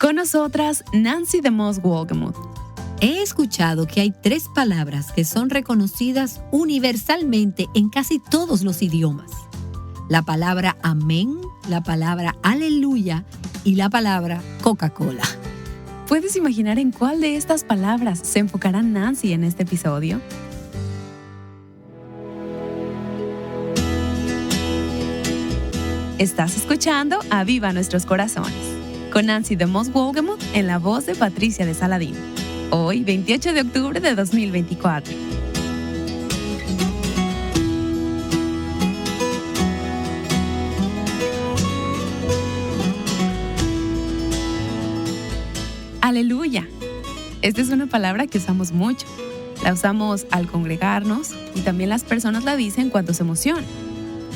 Con nosotras, Nancy DeMoss Wolgemuth. He escuchado que hay 3 palabras que son reconocidas universalmente en casi todos los idiomas. La palabra amén, la palabra aleluya y la palabra Coca-Cola. ¿Puedes imaginar en cuál de estas palabras se enfocará Nancy en este episodio? Estás escuchando Aviva Nuestros Corazones, con Nancy DeMoss Wolgemuth en la voz de Patricia de Saladín. Hoy, 28 de octubre de 2024. Aleluya. Esta es una palabra que usamos mucho. La usamos al congregarnos y también las personas la dicen cuando se emocionan.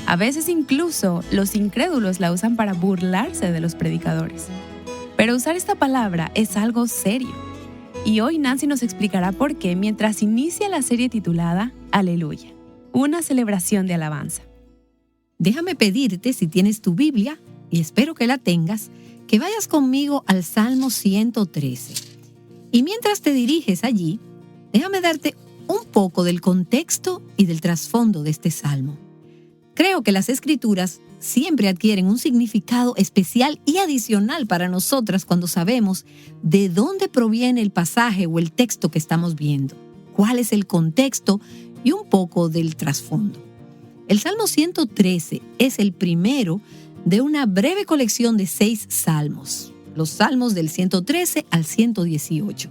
A veces incluso los incrédulos la usan para burlarse de los predicadores. Pero usar esta palabra es algo serio. Y hoy Nancy nos explicará por qué mientras inicia la serie titulada Aleluya, una celebración de alabanza. Déjame pedirte, si tienes tu Biblia, y espero que la tengas, que vayas conmigo al Salmo 113. Y mientras te diriges allí, déjame darte un poco del contexto y del trasfondo de este salmo. Creo que las Escrituras siempre adquieren un significado especial y adicional para nosotras cuando sabemos de dónde proviene el pasaje o el texto que estamos viendo, cuál es el contexto y un poco del trasfondo. El Salmo 113 es el primero de una breve colección de 6 salmos, los salmos del 113 al 118,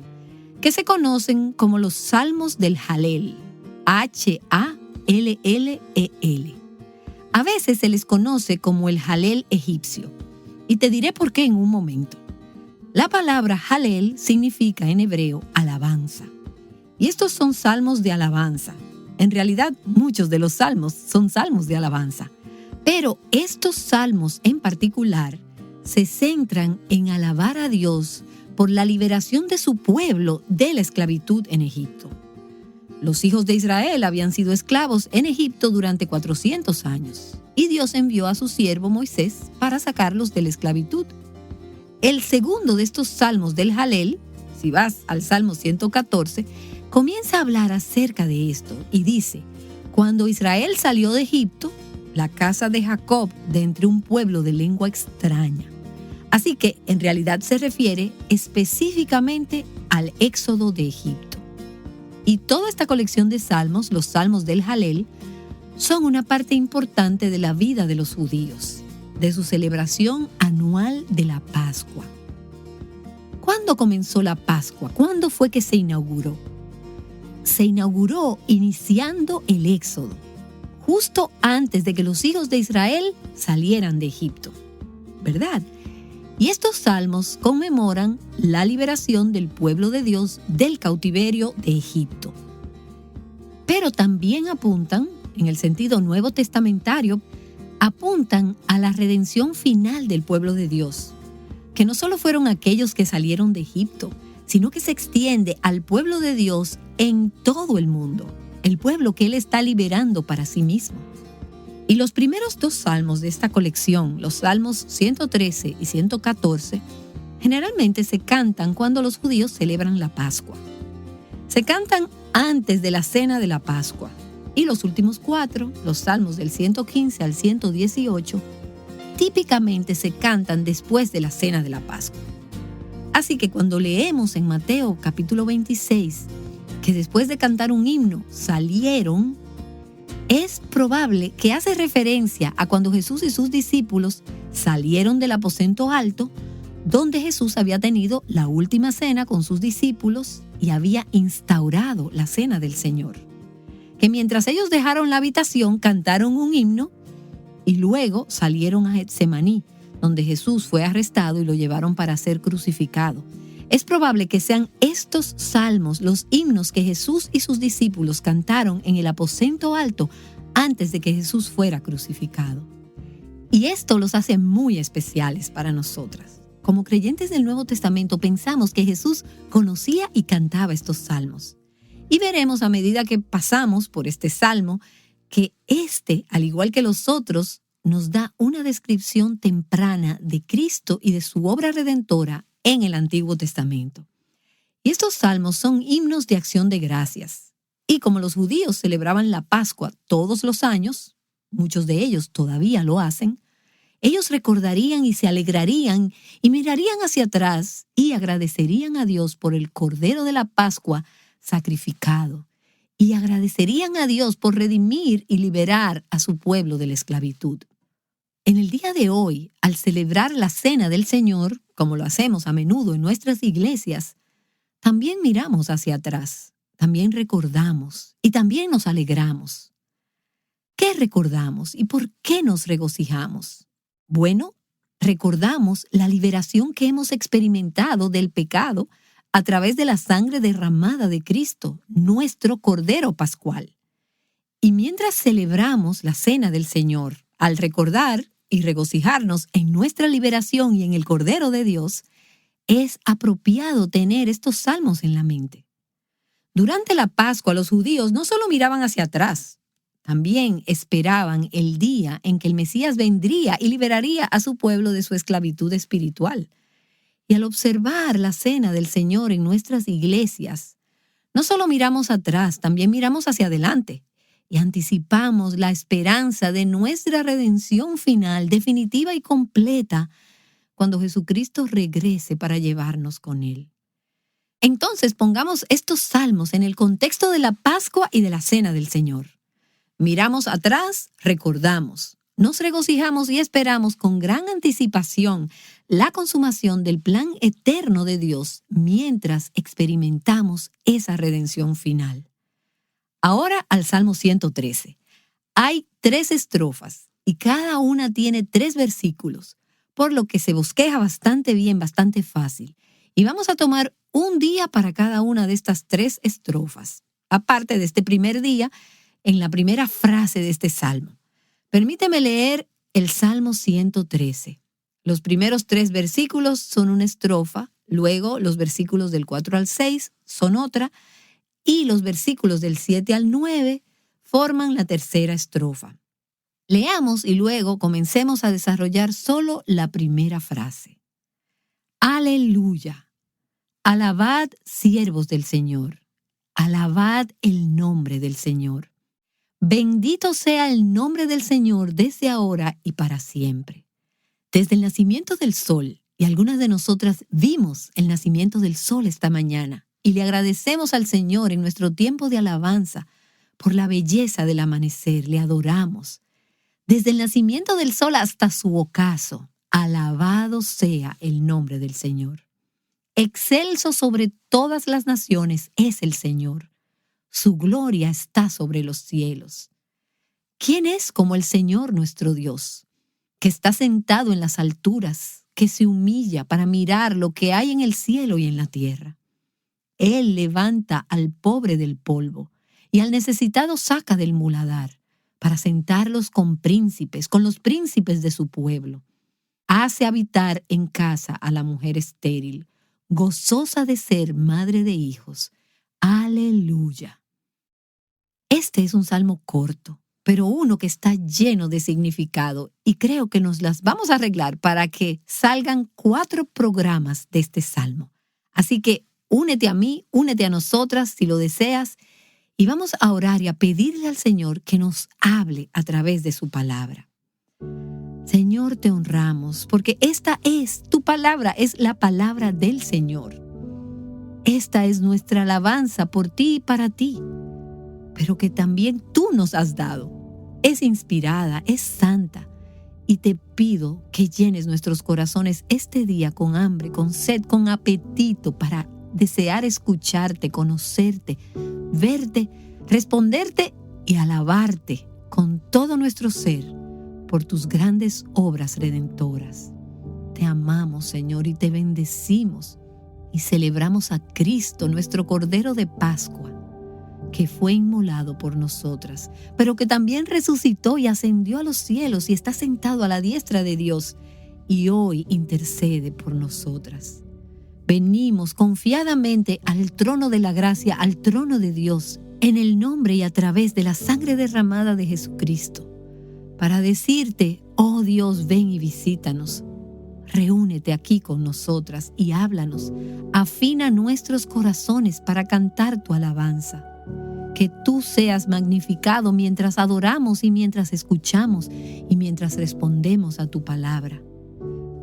que se conocen como los salmos del Halel, H-A-L-L-E-L. A veces se les conoce como el Halel egipcio, y te diré por qué en un momento. La palabra Halel significa en hebreo alabanza, y estos son salmos de alabanza. En realidad, muchos de los salmos son salmos de alabanza. Pero estos salmos en particular se centran en alabar a Dios por la liberación de su pueblo de la esclavitud en Egipto. Los hijos de Israel habían sido esclavos en Egipto durante 400 años y Dios envió a su siervo Moisés para sacarlos de la esclavitud. El segundo de estos salmos del Halel, si vas al Salmo 114, comienza a hablar acerca de esto y dice: cuando Israel salió de Egipto, la casa de Jacob de entre un pueblo de lengua extraña. Así que en realidad se refiere específicamente al éxodo de Egipto. Y toda esta colección de salmos, los salmos del Halel, son una parte importante de la vida de los judíos, de su celebración anual de la Pascua. ¿Cuándo comenzó la Pascua? ¿Cuándo fue que se inauguró? Se inauguró iniciando el éxodo, justo antes de que los hijos de Israel salieran de Egipto, ¿verdad? Y estos salmos conmemoran la liberación del pueblo de Dios del cautiverio de Egipto. Pero también apuntan, en el sentido nuevo testamentario, apuntan a la redención final del pueblo de Dios, que no solo fueron aquellos que salieron de Egipto, sino que se extiende al pueblo de Dios en todo el mundo. El pueblo que Él está liberando para sí mismo. Y los primeros 2 salmos de esta colección, los salmos 113 y 114, generalmente se cantan cuando los judíos celebran la Pascua. Se cantan antes de la cena de la Pascua. Y los últimos 4, los salmos del 115 al 118, típicamente se cantan después de la cena de la Pascua. Así que cuando leemos en Mateo capítulo 26, que después de cantar un himno salieron, es probable que hace referencia a cuando Jesús y sus discípulos salieron del aposento alto, donde Jesús había tenido la última cena con sus discípulos y había instaurado la cena del Señor. Que mientras ellos dejaron la habitación, cantaron un himno y luego salieron a Getsemaní, donde Jesús fue arrestado y lo llevaron para ser crucificado. Es probable que sean estos salmos los himnos que Jesús y sus discípulos cantaron en el aposento alto antes de que Jesús fuera crucificado. Y esto los hace muy especiales para nosotras. Como creyentes del Nuevo Testamento pensamos que Jesús conocía y cantaba estos salmos. Y veremos a medida que pasamos por este salmo que al igual que los otros, nos da una descripción temprana de Cristo y de su obra redentora en el Antiguo Testamento. Y estos salmos son himnos de acción de gracias. Y como los judíos celebraban la Pascua todos los años, muchos de ellos todavía lo hacen, ellos recordarían y se alegrarían y mirarían hacia atrás y agradecerían a Dios por el Cordero de la Pascua sacrificado. Y agradecerían a Dios por redimir y liberar a su pueblo de la esclavitud. En el día de hoy, al celebrar la Cena del Señor, como lo hacemos a menudo en nuestras iglesias, también miramos hacia atrás, también recordamos y también nos alegramos. ¿Qué recordamos y por qué nos regocijamos? Bueno, recordamos la liberación que hemos experimentado del pecado a través de la sangre derramada de Cristo, nuestro Cordero Pascual. Y mientras celebramos la Cena del Señor, al recordar y regocijarnos en nuestra liberación y en el Cordero de Dios, es apropiado tener estos salmos en la mente. Durante la Pascua, los judíos no solo miraban hacia atrás, también esperaban el día en que el Mesías vendría y liberaría a su pueblo de su esclavitud espiritual. Y al observar la Cena del Señor en nuestras iglesias, no solo miramos atrás, también miramos hacia adelante y anticipamos la esperanza de nuestra redención final, definitiva y completa, cuando Jesucristo regrese para llevarnos con Él. Entonces pongamos estos salmos en el contexto de la Pascua y de la Cena del Señor. Miramos atrás, recordamos, nos regocijamos y esperamos con gran anticipación la consumación del plan eterno de Dios mientras experimentamos esa redención final. Ahora al Salmo 113. Hay 3 estrofas y cada una tiene 3 versículos, por lo que se bosqueja bastante bien, bastante fácil. Y vamos a tomar un día para cada una de estas 3 estrofas. Aparte de este primer día, en la primera frase de este salmo. Permíteme leer el Salmo 113. Los primeros 3 versículos son una estrofa, luego los versículos del 4 al 6 son otra, y los versículos del 7 al 9 forman la tercera estrofa. Leamos y luego comencemos a desarrollar solo la primera frase. Aleluya. Alabad, siervos del Señor. Alabad el nombre del Señor. Bendito sea el nombre del Señor desde ahora y para siempre. Desde el nacimiento del sol, y algunas de nosotras vimos el nacimiento del sol esta mañana, y le agradecemos al Señor en nuestro tiempo de alabanza por la belleza del amanecer, le adoramos. Desde el nacimiento del sol hasta su ocaso, alabado sea el nombre del Señor. Excelso sobre todas las naciones es el Señor. Su gloria está sobre los cielos. ¿Quién es como el Señor nuestro Dios, que está sentado en las alturas, que se humilla para mirar lo que hay en el cielo y en la tierra? Él levanta al pobre del polvo y al necesitado saca del muladar, para sentarlos con los príncipes de su pueblo. Hace habitar en casa a la mujer estéril, gozosa de ser madre de hijos. Aleluya. Este es un salmo corto, pero uno que está lleno de significado, y creo que nos las vamos a arreglar para que salgan 4 programas de este salmo. Así que únete a mí, únete a nosotras si lo deseas, y vamos a orar y a pedirle al Señor que nos hable a través de su palabra. Señor, te honramos porque esta es tu palabra, es la palabra del Señor. Esta es nuestra alabanza por ti y para ti, pero que también tú nos has dado. Es inspirada, es santa, y te pido que llenes nuestros corazones este día con hambre, con sed, con apetito para desear escucharte, conocerte, verte, responderte y alabarte con todo nuestro ser por tus grandes obras redentoras. Te amamos, Señor, y te bendecimos y celebramos a Cristo, nuestro Cordero de Pascua, que fue inmolado por nosotras, pero que también resucitó y ascendió a los cielos y está sentado a la diestra de Dios y hoy intercede por nosotras. Venimos confiadamente al trono de la gracia, al trono de Dios, en el nombre y a través de la sangre derramada de Jesucristo, para decirte, oh Dios, ven y visítanos. reúnete aquí con nosotras y háblanos. Afina nuestros corazones para cantar tu alabanza. Que tú seas magnificado mientras adoramos y mientras escuchamos y mientras respondemos a tu palabra.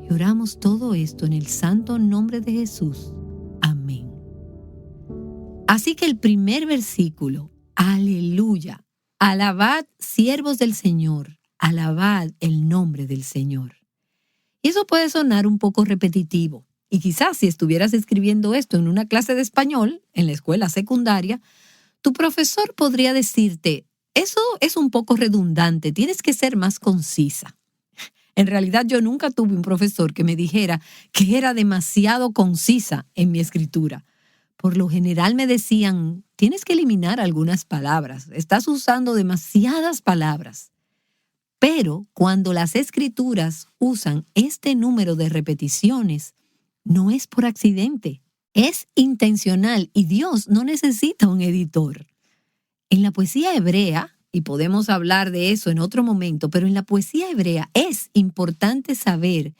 Y oramos todo esto en el santo nombre de Jesús. Amén. Así que el primer versículo, aleluya, alabad siervos del Señor, alabad el nombre del Señor. Y eso puede sonar un poco repetitivo. Y quizás si estuvieras escribiendo esto en una clase de español, en la escuela secundaria, tu profesor podría decirte, eso es un poco redundante, tienes que ser más concisa. En realidad yo nunca tuve un profesor que me dijera que era demasiado concisa en mi escritura. Por lo general me decían, tienes que eliminar algunas palabras, estás usando demasiadas palabras. Pero cuando las escrituras usan este número de repeticiones, no es por accidente, es intencional y Dios no necesita un editor. En la poesía hebrea, y podemos hablar de eso en otro momento, pero en la poesía hebrea es importante saber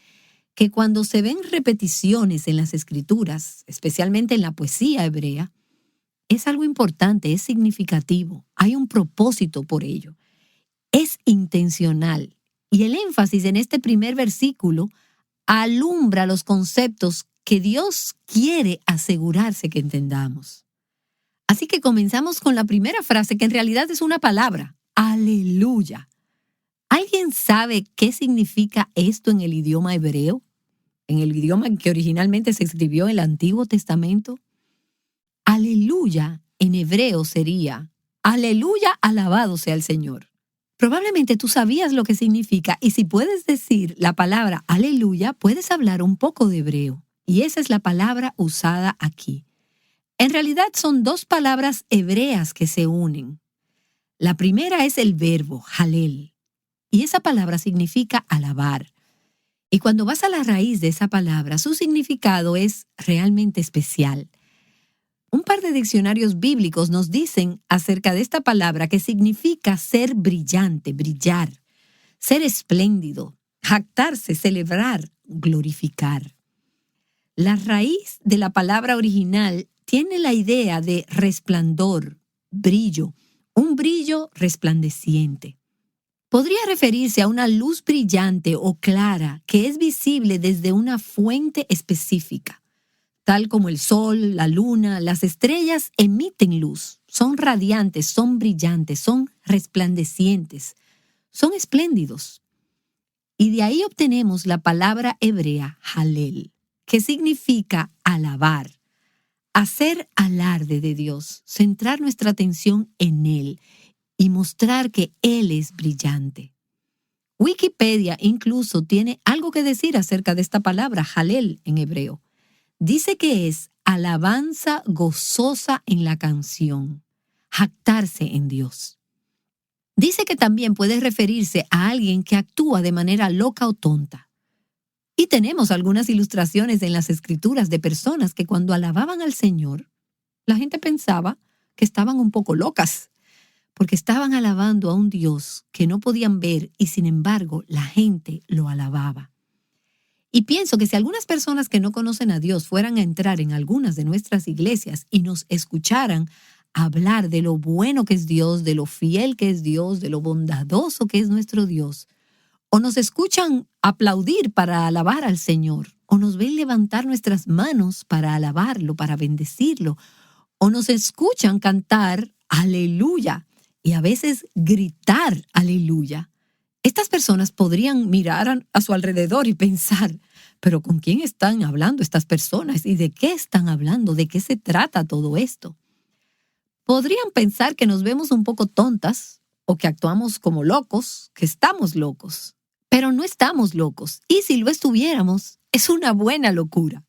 que cuando se ven repeticiones en las escrituras, especialmente en la poesía hebrea, es algo importante, es significativo, hay un propósito por ello. Es intencional y el énfasis en este primer versículo alumbra los conceptos que Dios quiere asegurarse que entendamos. Así que comenzamos con la primera frase que en realidad es una palabra, aleluya. ¿Alguien sabe qué significa esto en el idioma hebreo? En el idioma en que originalmente se escribió el Antiguo Testamento. Aleluya en hebreo sería, aleluya, alabado sea el Señor. Probablemente tú sabías lo que significa y si puedes decir la palabra aleluya, puedes hablar un poco de hebreo. Y esa es la palabra usada aquí. En realidad son dos palabras hebreas que se unen. La primera es el verbo, halel, y esa palabra significa alabar. Y cuando vas a la raíz de esa palabra, su significado es realmente especial. Un par de diccionarios bíblicos nos dicen acerca de esta palabra que significa ser brillante, brillar, ser espléndido, jactarse, celebrar, glorificar. La raíz de la palabra original tiene la idea de resplandor, brillo, un brillo resplandeciente. Podría referirse a una luz brillante o clara que es visible desde una fuente específica. Tal como el sol, la luna, las estrellas emiten luz, son radiantes, son brillantes, son resplandecientes, son espléndidos. Y de ahí obtenemos la palabra hebrea halel, que significa alabar, hacer alarde de Dios, centrar nuestra atención en Él y mostrar que Él es brillante. Wikipedia incluso tiene algo que decir acerca de esta palabra halel en hebreo. Dice que es alabanza gozosa en la canción, jactarse en Dios. Dice que también puede referirse a alguien que actúa de manera loca o tonta. Y tenemos algunas ilustraciones en las escrituras de personas que cuando alababan al Señor, la gente pensaba que estaban un poco locas, porque estaban alabando a un Dios que no podían ver y sin embargo la gente lo alababa. Y pienso que si algunas personas que no conocen a Dios fueran a entrar en algunas de nuestras iglesias y nos escucharan hablar de lo bueno que es Dios, de lo fiel que es Dios, de lo bondadoso que es nuestro Dios, o nos escuchan aplaudir para alabar al Señor, o nos ven levantar nuestras manos para alabarlo, para bendecirlo, o nos escuchan cantar aleluya y a veces gritar aleluya, estas personas podrían mirar a su alrededor y pensar, pero ¿con quién están hablando estas personas? ¿Y de qué están hablando? ¿De qué se trata todo esto? Podrían pensar que nos vemos un poco tontas o que actuamos como locos, que estamos locos. Pero no estamos locos. Y si lo estuviéramos, es una buena locura.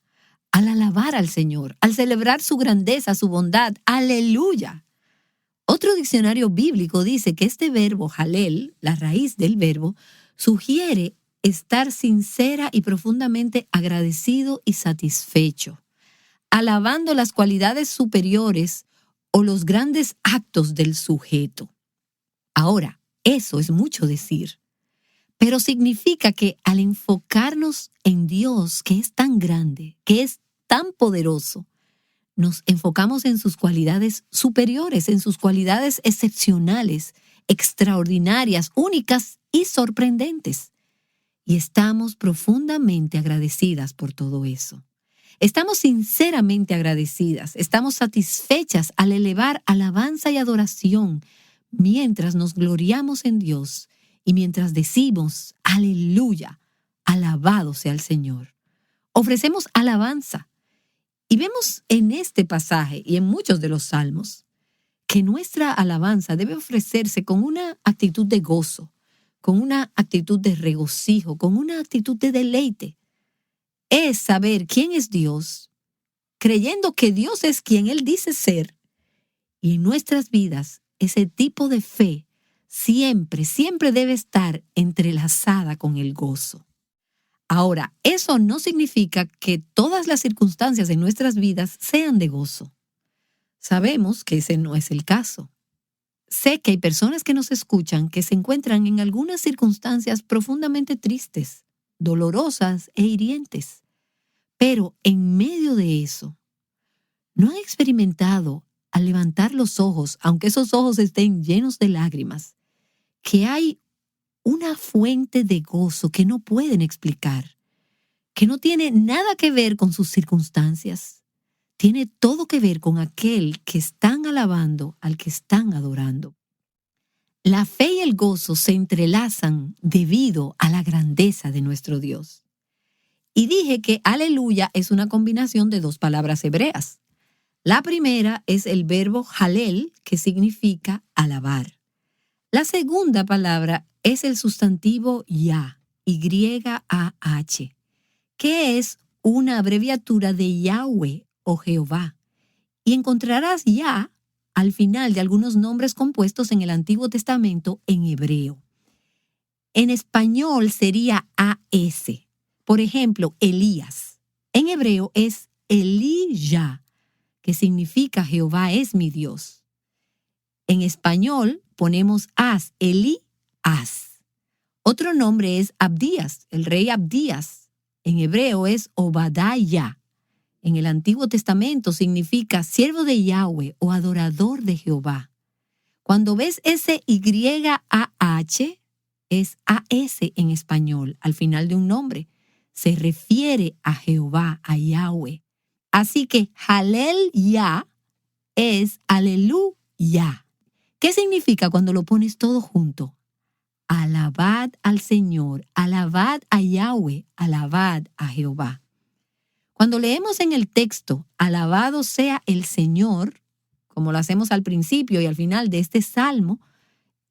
Al alabar al Señor, al celebrar su grandeza, su bondad, ¡aleluya! Otro diccionario bíblico dice que este verbo, halel, la raíz del verbo, sugiere estar sincera y profundamente agradecido y satisfecho, alabando las cualidades superiores o los grandes actos del sujeto. Ahora, eso es mucho decir. pero significa que al enfocarnos en Dios, que es tan grande, que es tan poderoso, nos enfocamos en sus cualidades superiores, en sus cualidades excepcionales, extraordinarias, únicas y sorprendentes. Y estamos profundamente agradecidas por todo eso. Estamos sinceramente agradecidas, estamos satisfechas al elevar alabanza y adoración mientras nos gloriamos en Dios y mientras decimos, aleluya, alabado sea el Señor. Ofrecemos alabanza. Y vemos en este pasaje y en muchos de los salmos que nuestra alabanza debe ofrecerse con una actitud de gozo, con una actitud de regocijo, con una actitud de deleite. Es saber quién es Dios, creyendo que Dios es quien Él dice ser. Y en nuestras vidas, ese tipo de fe siempre debe estar entrelazada con el gozo. Ahora, eso no significa que todas las circunstancias de nuestras vidas sean de gozo. Sabemos que ese no es el caso. Sé que hay personas que nos escuchan que se encuentran en algunas circunstancias profundamente tristes, dolorosas e hirientes. Pero en medio de eso, ¿no han experimentado al levantar los ojos, aunque esos ojos estén llenos de lágrimas, que hay una fuente de gozo que no pueden explicar, que no tiene nada que ver con sus circunstancias? Tiene todo que ver con aquel que están alabando, al que están adorando. La fe y el gozo se entrelazan debido a la grandeza de nuestro Dios. Y dije que aleluya es una combinación de dos palabras hebreas. La primera es el verbo halel, que significa alabar. La segunda palabra es el sustantivo Yah, Y-A-H, que es una abreviatura de Yahweh o Jehová. Y encontrarás Yah al final de algunos nombres compuestos en el Antiguo Testamento en hebreo. En español sería A-S. Por ejemplo, Elías. En hebreo es Eliyah, que significa Jehová es mi Dios. En español ponemos As, Elí, As. Otro nombre es Abdías, el rey Abdías. En hebreo es Obadiah. En el Antiguo Testamento significa siervo de Yahweh o adorador de Jehová. Cuando ves ese Y-A-H, es A-S en español, al final de un nombre. Se refiere a Jehová, a Yahweh. Así que Halel Yah es aleluya. ¿Qué significa cuando lo pones todo junto? Alabad al Señor, alabad a Yahweh, alabad a Jehová. Cuando leemos en el texto, alabado sea el Señor, como lo hacemos al principio y al final de este salmo,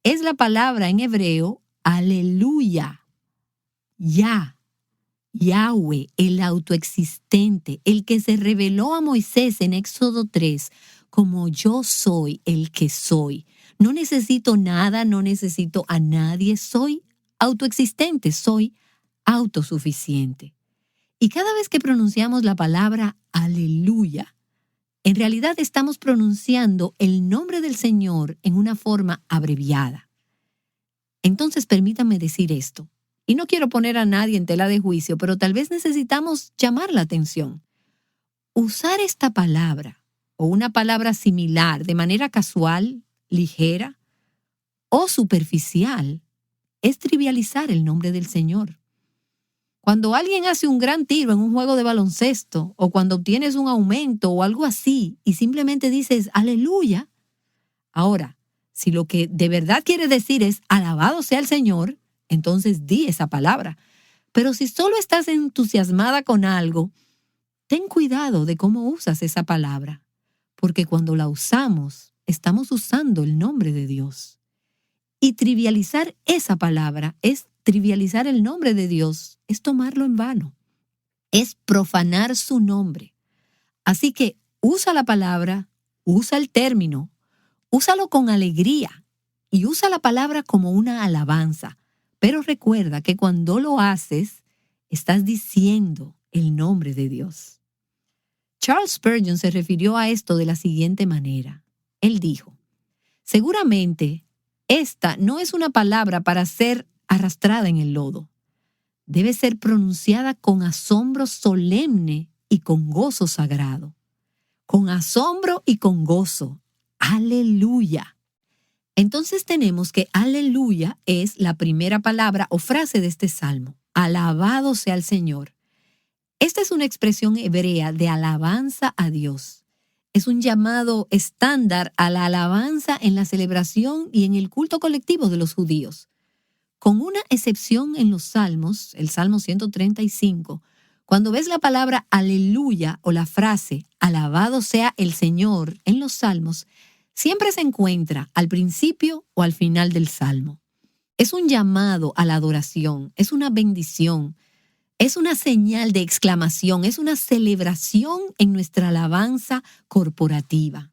es la palabra en hebreo, aleluya, Yahweh, el autoexistente, el que se reveló a Moisés en Éxodo 3, como yo soy el que soy. No necesito nada, no necesito a nadie, soy autoexistente, soy autosuficiente. Y cada vez que pronunciamos la palabra aleluya, en realidad estamos pronunciando el nombre del Señor en una forma abreviada. Entonces permítanme decir esto, y no quiero poner a nadie en tela de juicio, pero tal vez necesitamos llamar la atención. Usar esta palabra o una palabra similar de manera casual, ligera o superficial es trivializar el nombre del Señor. Cuando alguien hace un gran tiro en un juego de baloncesto o cuando obtienes un aumento o algo así y simplemente dices aleluya, ahora, si lo que de verdad quiere decir es alabado sea el Señor, entonces di esa palabra. Pero si solo estás entusiasmada con algo, ten cuidado de cómo usas esa palabra, porque cuando la usamos, estamos usando el nombre de Dios. Y trivializar esa palabra es trivializar el nombre de Dios, es tomarlo en vano, es profanar su nombre. Así que usa la palabra, usa el término, úsalo con alegría y usa la palabra como una alabanza. Pero recuerda que cuando lo haces, estás diciendo el nombre de Dios. Charles Spurgeon se refirió a esto de la siguiente manera. Él dijo, seguramente esta no es una palabra para ser arrastrada en el lodo. Debe ser pronunciada con asombro solemne y con gozo sagrado. Con asombro y con gozo. ¡Aleluya! Entonces tenemos que aleluya es la primera palabra o frase de este salmo. Alabado sea el Señor. Esta es una expresión hebrea de alabanza a Dios. Es un llamado estándar a la alabanza en la celebración y en el culto colectivo de los judíos. Con una excepción en los salmos, el Salmo 135, cuando ves la palabra aleluya o la frase alabado sea el Señor en los salmos, siempre se encuentra al principio o al final del salmo. Es un llamado a la adoración, es una bendición, es una señal de exclamación, es una celebración en nuestra alabanza corporativa.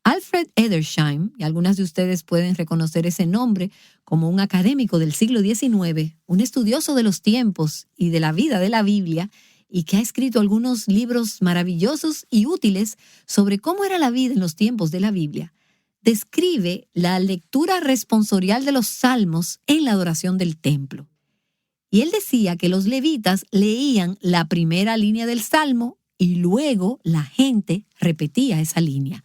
Alfred Edersheim, y algunas de ustedes pueden reconocer ese nombre como un académico del siglo XIX, un estudioso de los tiempos y de la vida de la Biblia, y que ha escrito algunos libros maravillosos y útiles sobre cómo era la vida en los tiempos de la Biblia, describe la lectura responsorial de los salmos en la adoración del templo. Y él decía que los levitas leían la primera línea del salmo y luego la gente repetía esa línea.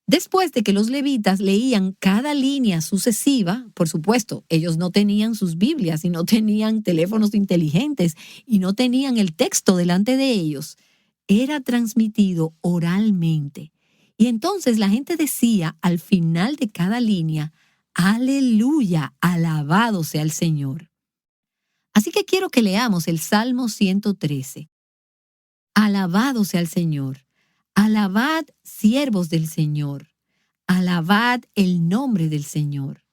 Después de que los levitas leían cada línea sucesiva, por supuesto, ellos no tenían sus Biblias y no tenían teléfonos inteligentes y no tenían el texto delante de ellos, era transmitido oralmente. Y entonces la gente decía al final de cada línea, aleluya, alabado sea el Señor. Así que quiero que leamos el Salmo 113. Alabado sea el Señor. Alabad, siervos del Señor. Alabad el nombre del Señor.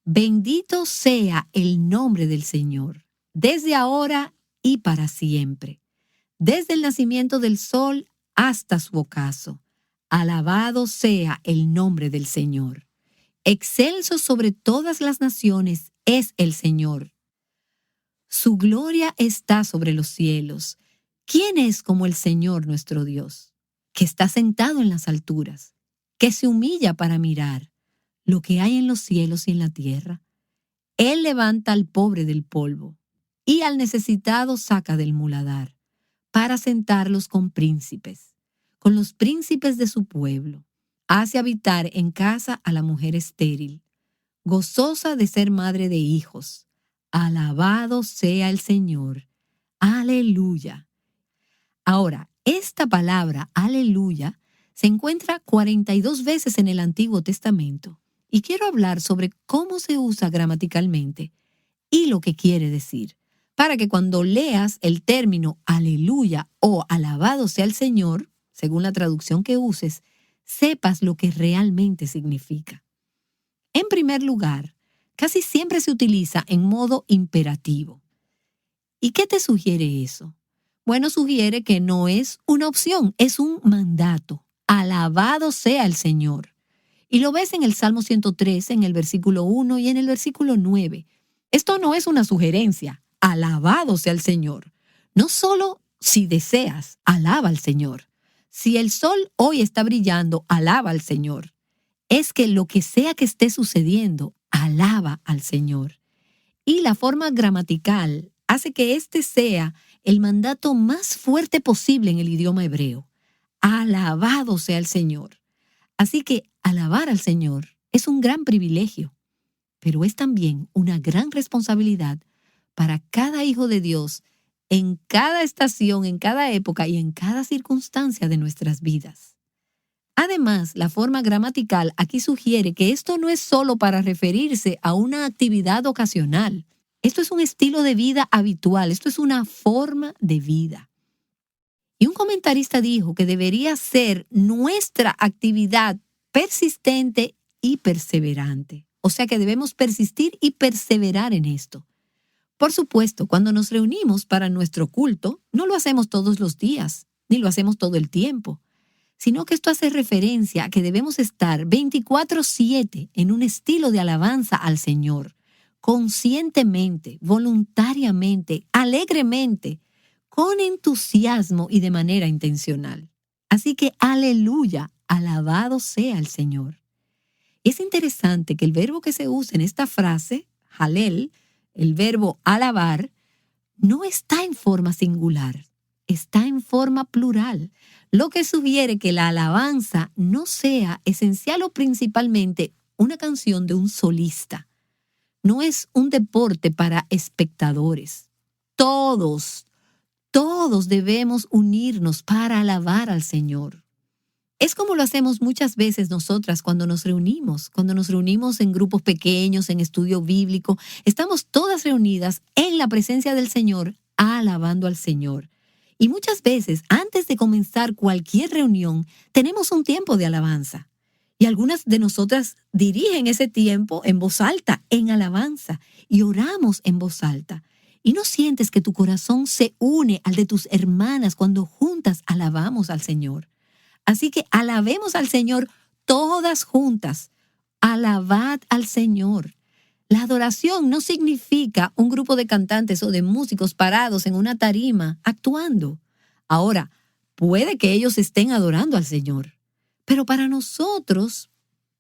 Bendito sea el nombre del Señor, desde ahora y para siempre. Desde el nacimiento del sol hasta su ocaso. Alabado sea el nombre del Señor. Excelso sobre todas las naciones es el Señor. Su gloria está sobre los cielos. ¿Quién es como el Señor nuestro Dios? Que está sentado en las alturas, que se humilla para mirar lo que hay en los cielos y en la tierra. Él levanta al pobre del polvo y al necesitado saca del muladar, para sentarlos con los príncipes de su pueblo. Hace habitar en casa a la mujer estéril, gozosa de ser madre de hijos. Alabado sea el Señor. Aleluya. Ahora, esta palabra, aleluya, se encuentra 42 veces en el Antiguo Testamento y quiero hablar sobre cómo se usa gramaticalmente y lo que quiere decir, para que cuando leas el término aleluya o alabado sea el Señor, según la traducción que uses, sepas lo que realmente significa. En primer lugar, casi siempre se utiliza en modo imperativo. ¿Y qué te sugiere eso? Bueno, sugiere que no es una opción, es un mandato. Alabado sea el Señor. Y lo ves en el Salmo 113, en el versículo 1 y en el versículo 9. Esto no es una sugerencia. Alabado sea el Señor. No solo si deseas, alaba al Señor. Si el sol hoy está brillando, alaba al Señor. Es que lo que sea que esté sucediendo, alaba al Señor. Y la forma gramatical hace que este sea el mandato más fuerte posible en el idioma hebreo. Alabado sea el Señor. Así que alabar al Señor es un gran privilegio, pero es también una gran responsabilidad para cada hijo de Dios en cada estación, en cada época y en cada circunstancia de nuestras vidas. Además, la forma gramatical aquí sugiere que esto no es solo para referirse a una actividad ocasional. Esto es un estilo de vida habitual, esto es una forma de vida. Y un comentarista dijo que debería ser nuestra actividad persistente y perseverante. O sea que debemos persistir y perseverar en esto. Por supuesto, cuando nos reunimos para nuestro culto, no lo hacemos todos los días, ni lo hacemos todo el tiempo, sino que esto hace referencia a que debemos estar 24/7 en un estilo de alabanza al Señor, conscientemente, voluntariamente, alegremente, con entusiasmo y de manera intencional. Así que, aleluya, alabado sea el Señor. Es interesante que el verbo que se usa en esta frase, halel, el verbo alabar, no está en forma singular, está en forma plural, lo que sugiere que la alabanza no sea esencial o principalmente una canción de un solista. No es un deporte para espectadores. Todos debemos unirnos para alabar al Señor. Es como lo hacemos muchas veces nosotras cuando nos reunimos en grupos pequeños, en estudio bíblico. Estamos todas reunidas en la presencia del Señor, alabando al Señor. Y muchas veces, antes de comenzar cualquier reunión, tenemos un tiempo de alabanza. Y algunas de nosotras dirigen ese tiempo en voz alta, en alabanza, y oramos en voz alta. ¿Y no sientes que tu corazón se une al de tus hermanas cuando juntas alabamos al Señor? Así que alabemos al Señor todas juntas. Alabad al Señor. La adoración no significa un grupo de cantantes o de músicos parados en una tarima actuando. Ahora, puede que ellos estén adorando al Señor, pero para nosotros,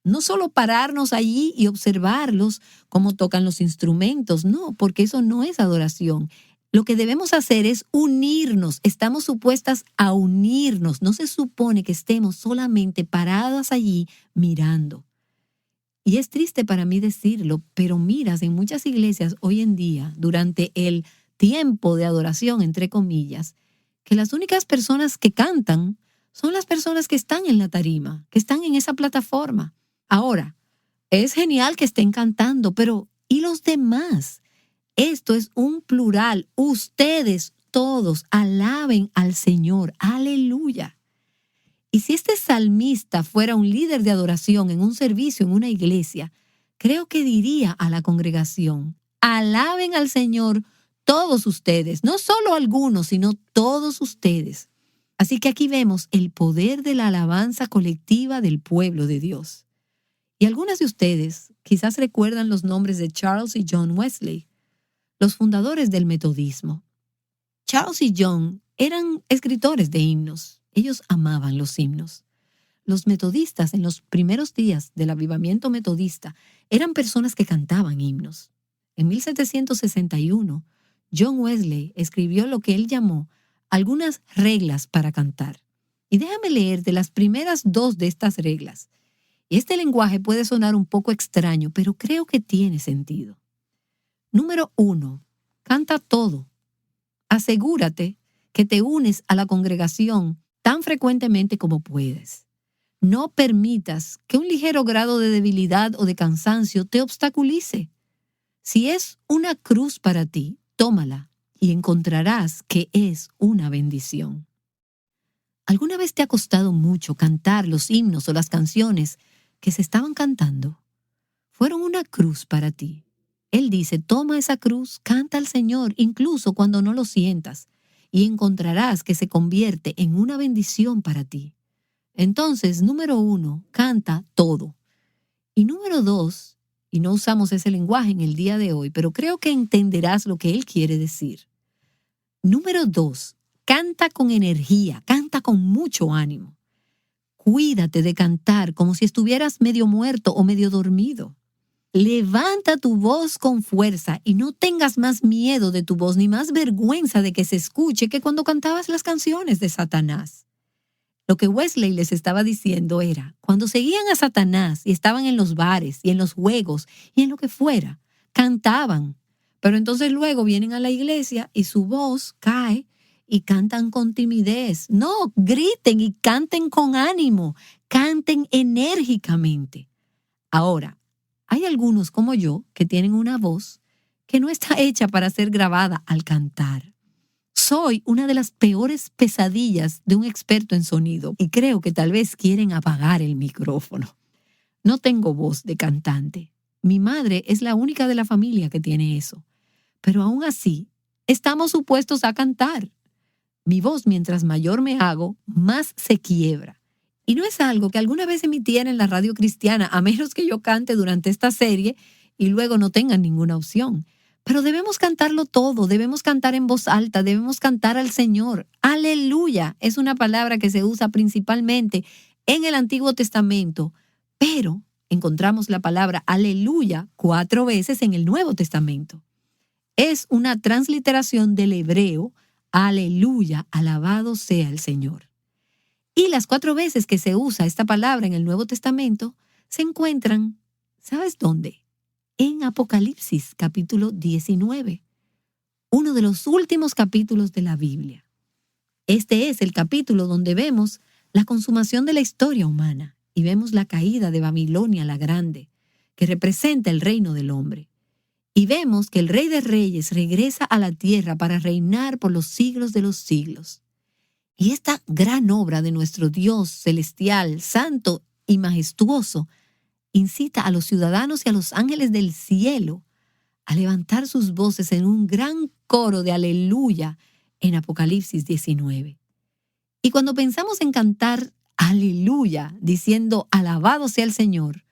no solo pararnos allí y observarlos cómo tocan los instrumentos, no, porque eso no es adoración. Lo que debemos hacer es unirnos, estamos supuestas a unirnos, no se supone que estemos solamente paradas allí mirando. Y es triste para mí decirlo, pero miras en muchas iglesias hoy en día, durante el tiempo de adoración, entre comillas, que las únicas personas que cantan son las personas que están en la tarima, que están en esa plataforma. Ahora, es genial que estén cantando, pero ¿y los demás? Esto es un plural. Ustedes todos alaben al Señor. Aleluya. Y si este salmista fuera un líder de adoración en un servicio en una iglesia, creo que diría a la congregación: alaben al Señor todos ustedes, no solo algunos, sino todos ustedes. Así que aquí vemos el poder de la alabanza colectiva del pueblo de Dios. Y algunas de ustedes quizás recuerdan los nombres de Charles y John Wesley, los fundadores del metodismo. Charles y John eran escritores de himnos. Ellos amaban los himnos. Los metodistas en los primeros días del avivamiento metodista eran personas que cantaban himnos. En 1761, John Wesley escribió lo que él llamó algunas reglas para cantar. Y déjame leer de las primeras dos de estas reglas. Y este lenguaje puede sonar un poco extraño, pero creo que tiene sentido. Número 1. Canta todo. Asegúrate que te unes a la congregación tan frecuentemente como puedes. No permitas que un ligero grado de debilidad o de cansancio te obstaculice. Si es una cruz para ti, tómala y encontrarás que es una bendición. ¿Alguna vez te ha costado mucho cantar los himnos o las canciones que se estaban cantando? Fueron una cruz para ti. Él dice: toma esa cruz, canta al Señor, incluso cuando no lo sientas, y encontrarás que se convierte en una bendición para ti. Entonces, número 1, canta todo. Y número 2, y no usamos ese lenguaje en el día de hoy, pero creo que entenderás lo que él quiere decir. Número 2, canta con energía, canta con mucho ánimo. Cuídate de cantar como si estuvieras medio muerto o medio dormido. Levanta tu voz con fuerza y no tengas más miedo de tu voz ni más vergüenza de que se escuche que cuando cantabas las canciones de Satanás. Lo que Wesley les estaba diciendo era, cuando seguían a Satanás y estaban en los bares y en los juegos y en lo que fuera, cantaban, pero entonces luego vienen a la iglesia y su voz cae y cantan con timidez. No, griten y canten con ánimo, canten enérgicamente. Ahora, hay algunos como yo que tienen una voz que no está hecha para ser grabada al cantar. Soy una de las peores pesadillas de un experto en sonido y creo que tal vez quieren apagar el micrófono. No tengo voz de cantante. Mi madre es la única de la familia que tiene eso. Pero aún así, estamos supuestos a cantar. Mi voz, mientras mayor me hago, más se quiebra. Y no es algo que alguna vez emitiera en la radio cristiana, a menos que yo cante durante esta serie y luego no tengan ninguna opción. Pero debemos cantarlo todo, debemos cantar en voz alta, debemos cantar al Señor. Aleluya es una palabra que se usa principalmente en el Antiguo Testamento, pero encontramos la palabra aleluya 4 veces en el Nuevo Testamento. Es una transliteración del hebreo aleluya, alabado sea el Señor. Y las 4 veces que se usa esta palabra en el Nuevo Testamento se encuentran, ¿sabes dónde? En Apocalipsis capítulo 19, uno de los últimos capítulos de la Biblia. Este es el capítulo donde vemos la consumación de la historia humana y vemos la caída de Babilonia la Grande, que representa el reino del hombre. Y vemos que el Rey de Reyes regresa a la tierra para reinar por los siglos de los siglos. Y esta gran obra de nuestro Dios celestial, santo y majestuoso, incita a los ciudadanos y a los ángeles del cielo a levantar sus voces en un gran coro de aleluya en Apocalipsis 19. Y cuando pensamos en cantar aleluya, diciendo alabado sea el Señor,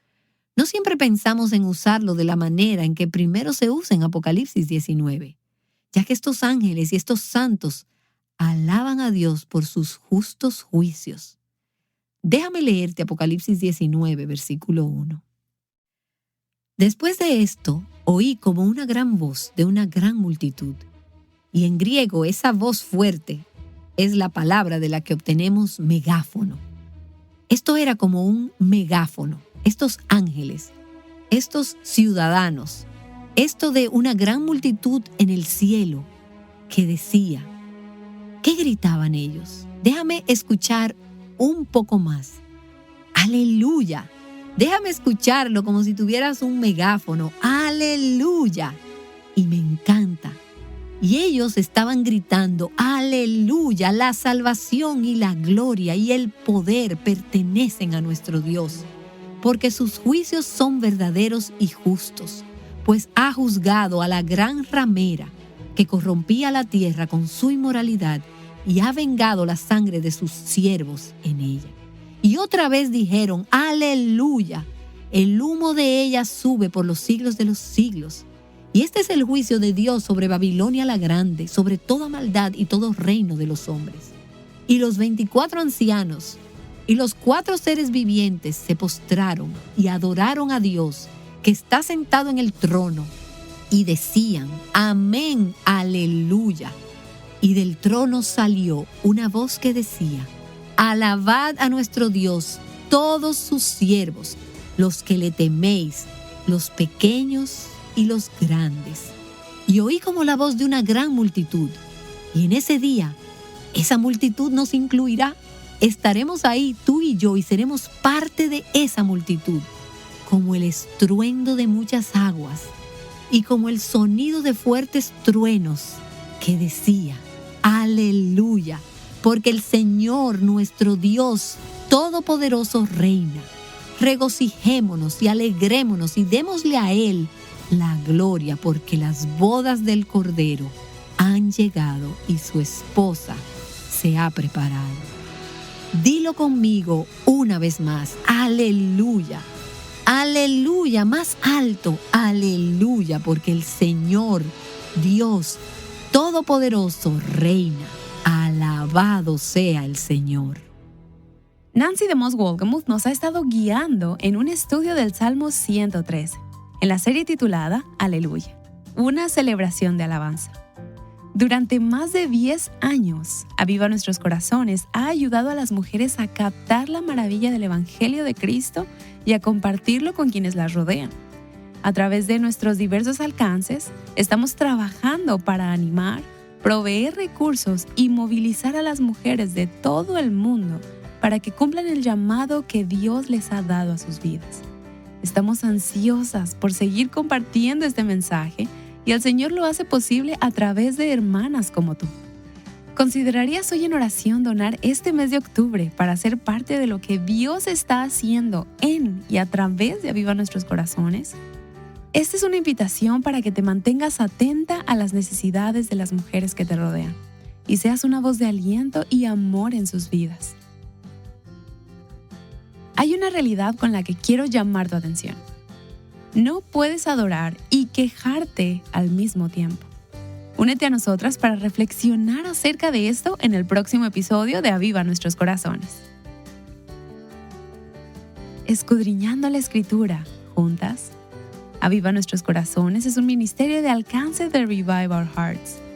no siempre pensamos en usarlo de la manera en que primero se usa en Apocalipsis 19, ya que estos ángeles y estos santos alaban a Dios por sus justos juicios. Déjame leerte Apocalipsis 19, versículo 1. Después de esto, oí como una gran voz de una gran multitud. Y en griego esa voz fuerte es la palabra de la que obtenemos megáfono. Esto era como un megáfono. Estos ángeles, estos ciudadanos, esto de una gran multitud en el cielo que decía, ¿qué gritaban ellos? Déjame escuchar un poco más. ¡Aleluya! Déjame escucharlo como si tuvieras un megáfono. ¡Aleluya! Y me encanta. Y ellos estaban gritando, ¡aleluya! La salvación y la gloria y el poder pertenecen a nuestro Dios, porque sus juicios son verdaderos y justos, pues ha juzgado a la gran ramera que corrompía la tierra con su inmoralidad y ha vengado la sangre de sus siervos en ella. Y otra vez dijeron, ¡aleluya! El humo de ella sube por los siglos de los siglos. Y este es el juicio de Dios sobre Babilonia la Grande, sobre toda maldad y todo reino de los hombres. Y los 24 ancianos y los 4 seres vivientes se postraron y adoraron a Dios, que está sentado en el trono, y decían, amén, aleluya. Y del trono salió una voz que decía, alabad a nuestro Dios, todos sus siervos, los que le teméis, los pequeños y los grandes. Y oí como la voz de una gran multitud. Y en ese día, esa multitud nos incluirá. Estaremos ahí, tú y yo, y seremos parte de esa multitud, como el estruendo de muchas aguas y como el sonido de fuertes truenos que decía, aleluya, porque el Señor nuestro Dios Todopoderoso reina. Regocijémonos y alegrémonos y démosle a Él la gloria, porque las bodas del Cordero han llegado y su esposa se ha preparado. Dilo conmigo una vez más, aleluya, aleluya, más alto, aleluya, porque el Señor, Dios Todopoderoso, reina. Alabado sea el Señor. Nancy DeMoss Wolgemuth nos ha estado guiando en un estudio del Salmo 113, en la serie titulada Aleluya, una celebración de alabanza. Durante más de 10 años, Aviva Nuestros Corazones ha ayudado a las mujeres a captar la maravilla del Evangelio de Cristo y a compartirlo con quienes las rodean. A través de nuestros diversos alcances, estamos trabajando para animar, proveer recursos y movilizar a las mujeres de todo el mundo para que cumplan el llamado que Dios les ha dado a sus vidas. Estamos ansiosas por seguir compartiendo este mensaje y el Señor lo hace posible a través de hermanas como tú. ¿Considerarías hoy en oración donar este mes de octubre para ser parte de lo que Dios está haciendo en y a través de Aviva Nuestros Corazones? Esta es una invitación para que te mantengas atenta a las necesidades de las mujeres que te rodean y seas una voz de aliento y amor en sus vidas. Hay una realidad con la que quiero llamar tu atención. No puedes adorar y quejarte al mismo tiempo. Únete a nosotras para reflexionar acerca de esto en el próximo episodio de Aviva Nuestros Corazones. Escudriñando la Escritura, juntas, Aviva Nuestros Corazones es un ministerio de alcance de Revive Our Hearts.